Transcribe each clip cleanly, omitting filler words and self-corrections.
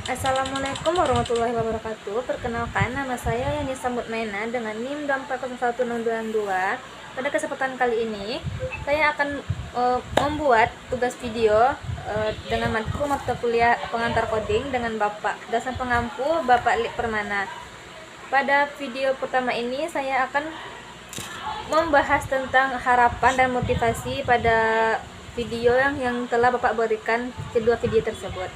Assalamualaikum warahmatullahi wabarakatuh. Perkenalkan, nama saya Yani Sambut Mena dengan NIM 4011622. Pada kesempatan kali ini, saya akan membuat tugas video dengan matkul mata kuliah pengantar coding dengan Bapak dosen pengampu Bapak Lik Permana. Pada video pertama ini, saya akan membahas tentang harapan dan motivasi pada video yang telah Bapak berikan kedua video tersebut.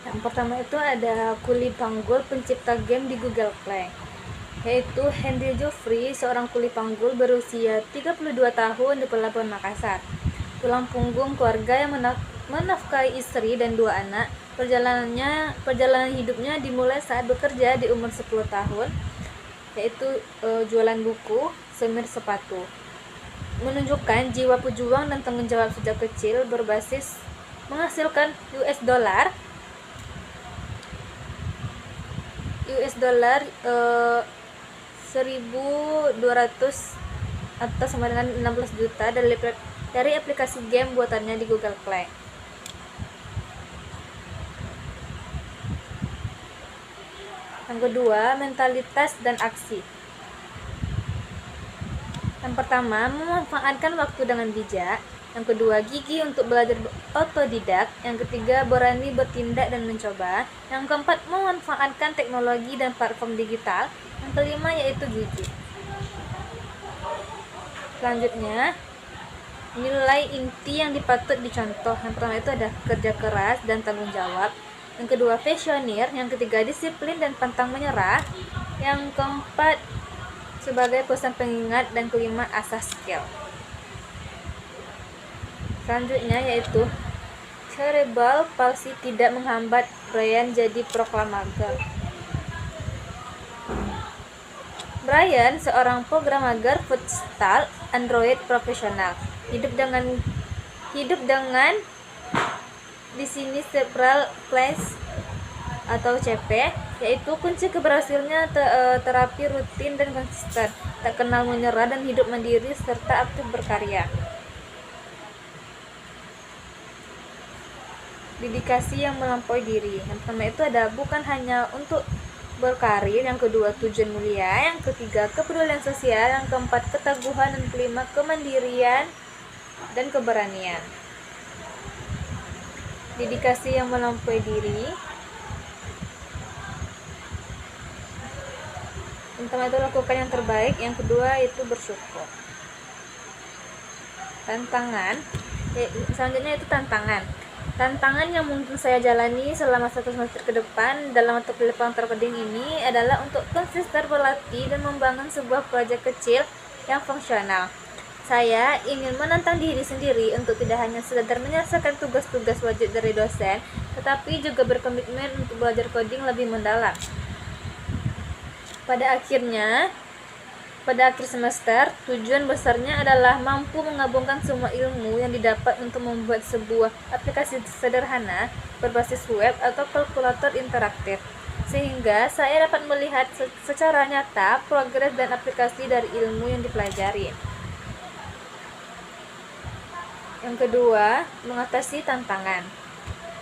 Yang pertama itu ada kuli panggul pencipta game di Google Play, yaitu Henry Joffrey, seorang kuli panggul berusia 32 tahun di Pelabuhan Makassar. Tulang punggung keluarga yang menafkahi istri dan 2 anak. Perjalanan hidupnya dimulai saat bekerja di umur 10 tahun, yaitu jualan buku, semir sepatu. Menunjukkan jiwa pejuang dan tanggung jawab sejak kecil berbasis menghasilkan US dollar 1.200 atau sama dengan 16 juta dari aplikasi game buatannya di Google Play. Yang kedua, mentalitas dan aksi. Yang pertama, memanfaatkan waktu dengan bijak. Yang kedua, gigih untuk belajar otodidak. Yang ketiga, berani bertindak dan mencoba. Yang keempat, memanfaatkan teknologi dan platform digital. Yang kelima yaitu gigih. Selanjutnya, nilai inti yang dipatut dicontoh. Yang pertama itu ada kerja keras dan tanggung jawab. Yang kedua, visioner. Yang ketiga, disiplin dan pantang menyerah. Yang keempat, sebagai pesan pengingat. Dan kelima, asas skill. Selanjutnya yaitu cerebral palsy tidak menghambat Brian jadi proklamator. Brian, seorang programmer futsal Android profesional, hidup dengan di sini cerebral palsy atau CP, yaitu kunci keberhasilannya terapi rutin dan konsisten, tak kenal menyerah dan hidup mandiri serta aktif berkarya. Dedikasi yang melampaui diri. Yang pertama itu ada bukan hanya untuk berkarir. Yang kedua, tujuan mulia. Yang ketiga, kepedulian sosial. Yang keempat, keteguhan. Dan kelima, kemandirian dan keberanian. Dedikasi yang melampaui diri. Yang pertama itu lakukan yang terbaik. Yang kedua itu bersyukur. Tantangan. Selanjutnya itu tantangan. Tantangan yang mungkin saya jalani selama 1 semester ke depan dalam mata kuliah pengantar coding ini adalah untuk konsisten berlatih dan membangun sebuah proyek kecil yang fungsional. Saya ingin menantang diri sendiri untuk tidak hanya sekedar menyelesaikan tugas-tugas wajib dari dosen, tetapi juga berkomitmen untuk belajar coding lebih mendalam. Pada akhir semester, tujuan besarnya adalah mampu menggabungkan semua ilmu yang didapat untuk membuat sebuah aplikasi sederhana berbasis web atau kalkulator interaktif, sehingga saya dapat melihat secara nyata progres dan aplikasi dari ilmu yang dipelajari. Yang kedua, mengatasi tantangan.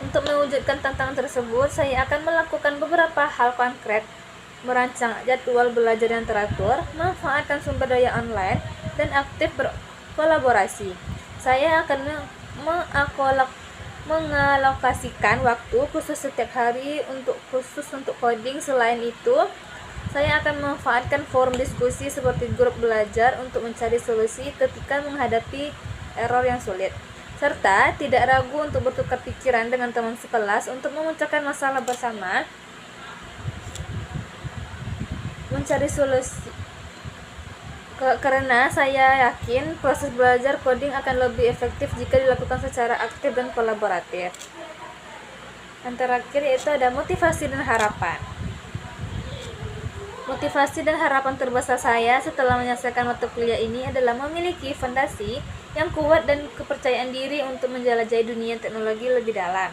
Untuk mewujudkan tantangan tersebut, saya akan melakukan beberapa hal konkret: merancang jadwal belajar yang teratur, memanfaatkan sumber daya online, dan aktif berkolaborasi. Saya akan mengalokasikan waktu khusus setiap hari khusus untuk coding. Selain itu, saya akan memanfaatkan forum diskusi seperti grup belajar untuk mencari solusi ketika menghadapi error yang sulit, serta tidak ragu untuk bertukar pikiran dengan teman sekelas untuk memecahkan masalah bersama. Mencari solusi karena saya yakin proses belajar coding akan lebih efektif jika dilakukan secara aktif dan kolaboratif. Yang terakhir yaitu ada motivasi dan harapan. Motivasi dan harapan terbesar saya setelah menyelesaikan mata kuliah ini adalah memiliki fondasi yang kuat dan kepercayaan diri untuk menjelajahi dunia teknologi lebih dalam.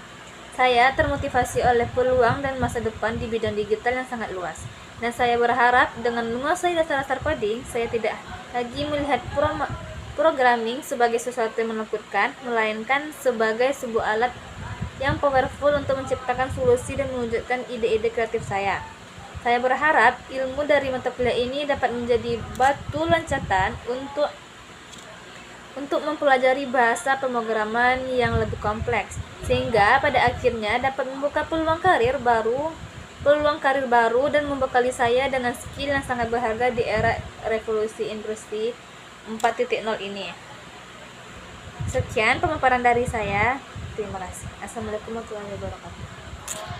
Saya termotivasi oleh peluang dan masa depan di bidang digital yang sangat luas. Dan saya berharap dengan menguasai dasar-dasar coding, saya tidak lagi melihat programming sebagai sesuatu yang menakutkan, melainkan sebagai sebuah alat yang powerful untuk menciptakan solusi dan mewujudkan ide-ide kreatif saya. Saya berharap ilmu dari mata kuliah ini dapat menjadi batu loncatan untuk mempelajari bahasa pemrograman yang lebih kompleks, sehingga pada akhirnya dapat membuka peluang karir baru dan membekali saya dengan skill yang sangat berharga di era revolusi industri 4.0 ini. Sekian pemaparan dari saya. Terima kasih. Assalamualaikum warahmatullahi wabarakatuh.